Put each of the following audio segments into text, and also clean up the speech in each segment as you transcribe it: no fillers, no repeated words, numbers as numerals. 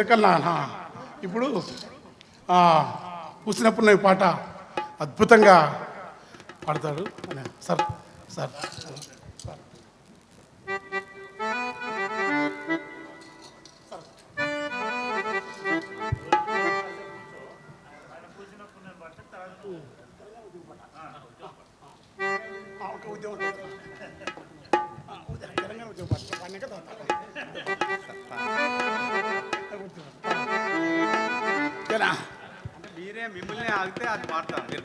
ఇప్పుడు పూసినప్పుడు ఈ పాట అద్భుతంగా పాడతాడు సార్. సార్ మీరే మిమ్మల్ని ఆగితే అది వాడతాం మీరు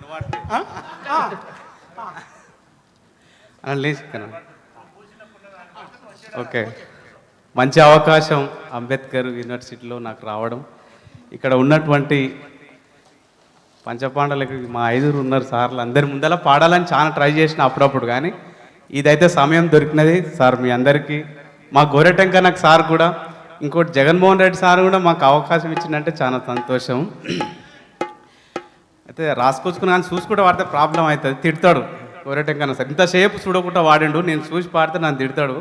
ఓకే. మంచి అవకాశం అంబేద్కర్ యూనివర్సిటీలో నాకు రావడం. ఇక్కడ ఉన్నటువంటి పంచపాండవులకి మా 5 ఉన్నారు సార్లు అందరి ముందర పాడాలని చాలా ట్రై చేసిన అప్పుడప్పుడు, కానీ ఇదైతే సమయం దొరికినది సార్. మీ అందరికీ మా గోరెటంక నాకు సార్ కూడా, ఇంకోటి జగన్మోహన్ రెడ్డి సార్ కూడా మాకు అవకాశం ఇచ్చిందంటే చాలా సంతోషం. అయితే రాసుకొచ్చుకుని కానీ చూసి కూడా వాడితే ప్రాబ్లం అవుతుంది, తిడతాడు గోరెటంకన్నా సార్. ఇంతసేపు చూడకుండా వాడిండు, నేను చూసి పాడితే నన్ను తిడతాడు.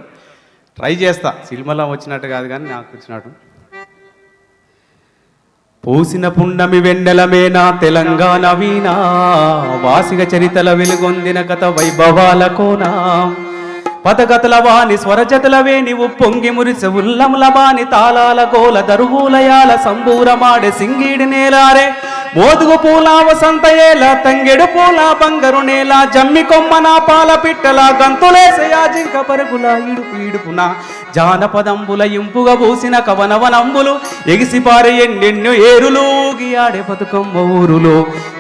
ట్రై చేస్తా, సినిమాలో వచ్చినట్టు కాదు కానీ నాకు వచ్చినట్టు. పూసిన పున్నమి వెన్నెలమేనా తెలంగాణ వీణా, వాసిగ చరితల వెలుగొందిన కథ వైభవాల కోనా, పదగతల వాణి స్వరజతలవే నీవు పొంగి మురిసె ఉల్లముల బాని తాళాల గోల దరువులయాల సంబూరమాడే సింగీడి నేలారే, మోదుగు పూల వసంత ఏల తంగెడు పూల బంగారు నేల, జమ్మి కొమ్మన పాల పిట్టల గంతులేసయా జింక పరుగుల ఇడుపు ఇడుపున, జానపదంబుల ఇంపుగా పూసిన కవనవనంబులు ఎగిసిపారే ఎన్నెన్నో ఏరులు గియాడే బతుకమ్మ ఊరులో,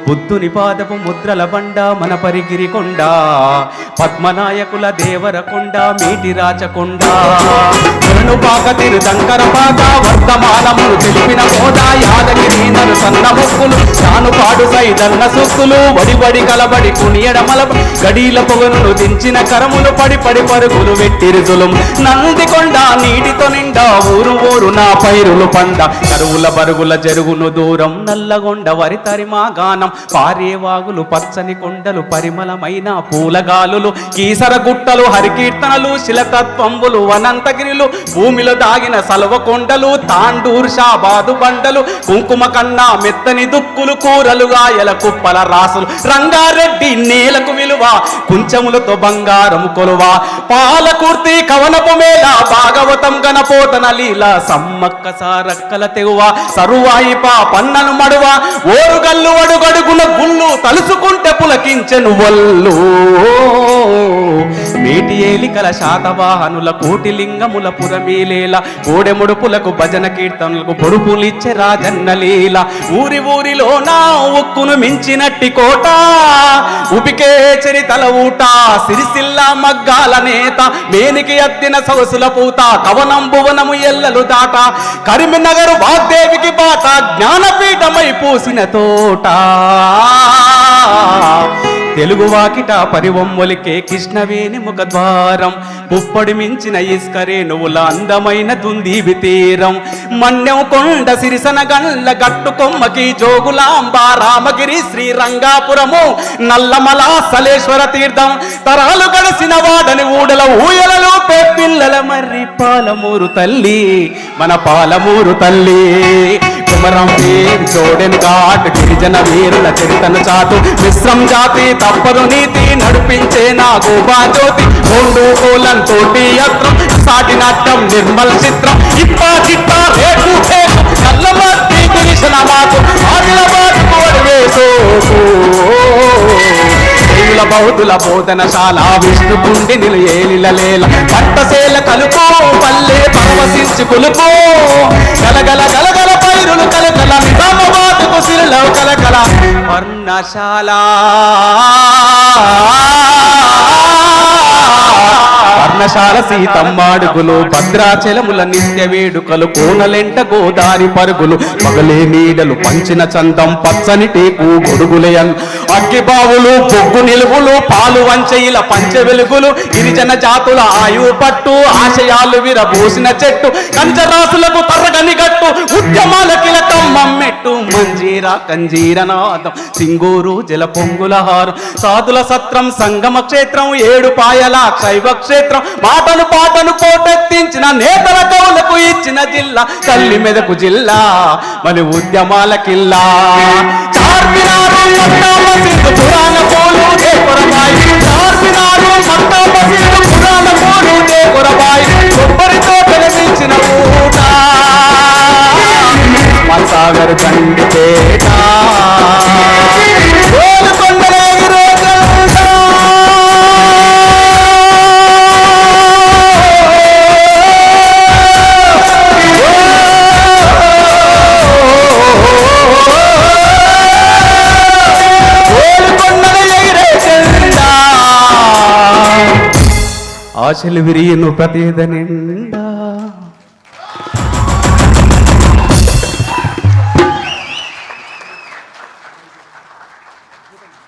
బుద్ధుని పాదపు ముద్రల బండ మన పరిగిరి కొండ, పద్మనాయకుల దేవర కొండ మీటి రాచకొండ, పాక తిరు దంకర పాక వర్తమానములు తెలిపిన హోదా, యాదగిరి నరు సన్న ముక్కులు చానుపాడు సైదన్న సుక్కులు, వడిబడి కలబడి కునియడమల గడీల పొగను దించిన కరములు పడి పడి పరుగులు వెట్టిరుజులు, నందికొండ నీటితో నిండా ఊరు ఊరు నా పైరులు పండ, కరువుల బరుగుల జరుగును దూరం నల్లగొండ వరి తరిమా గానం, పారేవాగులు పచ్చని కొండలు పరిమళమైన పూలగాలులు, కీసర గుట్టలు హరికీర్తనలు శిలతత్వంబులు వనంతగిరిలు, భూమిలో దాగిన సలవ కొండలు తాండూరు షాబాదు బండలు, కుంకుమ కన్నా మెత్తని దుక్కులు కూరలు గాయల కుప్పల రాసులు, రంగారెడ్డి నేలకు విలువ కుంచములతో బంగారం కొలువ, పాలకుర్తి కవనపు మేళ భాగవతం గణపోతన లీల, సమ్మక్క సారక్కల తెగువ సరువాయి పన్నను మడువ, ఓరుగల్లు అడుగడుగున గుళ్ళు తలుసుకుంటే పులకించెను వల్లు, మేటి ఏలికల శాతవాహనుల కోటిలింగముల పురమీలేల, కోడెముడుపులకు భజన కీర్తనలకు పొడుపులిచ్చే రాజన్న లీల, ఊరి ఊరిలో నా ఉక్కును మించినట్టి కోట, ఉపికే చరితల ఊట సిరిసిల్ల మగ్గాల నేత, మేనికి అద్దిన సొగసుల పూత కవనం భువనము ఎల్లలు దాట, కరీంనగర్ వాగ్దేవికి బాట జ్ఞానపీఠమై పూసిన తోట, తెలుగు వాకిట పరివొమ్మలికే కృష్ణవేణి ముఖద్వారం, పుప్పడి మించిన ఇస్కరేణువుల అందమైన దుందీవి తీరం, మన్యం కొండ సిరిసన గండ్ల గట్టు కొమ్మకి జోగులాంబ రామగిరి శ్రీరంగాపురము, నల్లమల సలేశ్వర తీర్థం, తరాలు గడిసిన వాడని ఊడల ఊయలలో పిల్లల మర్రి పాలమూరు తల్లి మన పాలమూరు తల్లి, కుమరం పేరు చోడెన్ ఘాట్ గిరిజన వీరుల చరితను చాటు, మిశ్రం జాతి తప్పరు నీతి నడిపించే నా గోపా జ్యోతి, గోండు కోలం తోటి యత్రం సాటి నాట్యం నిర్మల్ చిత్రం, ఇప్పా చిట్టా రేటు నల్లమర్తి గిరిజన మాకు ఆదిలాబాద్ కోడవేసో, బౌద్ధుల బోధనశాల విష్ణుకుండి నిలు ఏలిలలేల, పట్టసేల కలుపు పల్లె పరవశించి కొలుపు, గలగల గలగల పైరులు కలకల నిజామాబాద్కు సిరిలో కలకల వర్ణశాల, వర్ణశాల సీతమ్మాడుగులు భద్రాచలముల నిత్య వేడుకలు, కోనలెంట గోదారి పరుగులు, పగలే నీడలు పంచిన చందం పచ్చని టేకు గొడుగులయన్, అగ్గిబావులు బొగ్గు నిలువులు పాలు వంచయిల పంచ వెలుగులు, గిరిజన జాతుల ఆయువు పట్టు ఆశయాలు విరబోసిన చెట్టు, కంచరాసులకు తరగని గట్టు ఉద్యమాల కిలక ఘట్టం మమ్మెట్టు మంజీరా కంజీరనాదం సింగూరు జల పొంగుల హారం సాధుల సత్రం సంగమ క్షేత్రం ఏడు పాయల శైవ క్షేత్రం మాటను పాటను పోటెత్తించిన నేతల కవులకు ఇచ్చిన జిల్లా తల్లి మెదకు జిల్లా మరి ఉద్యమాల కిల్లా చార్మినారు మక్కా మసీదు పురాణ పోలు దేవరబాయి చార్మినారు మక్కా మసీదు పురాణ పోలు దేవరబాయి కొబ్బరి తోటలు మించిన ఊట మసాగర్ దండిపేట గోల్కొండల ఎగిరే జెండా. ఆశలు విరియను ప్రతిద నిండా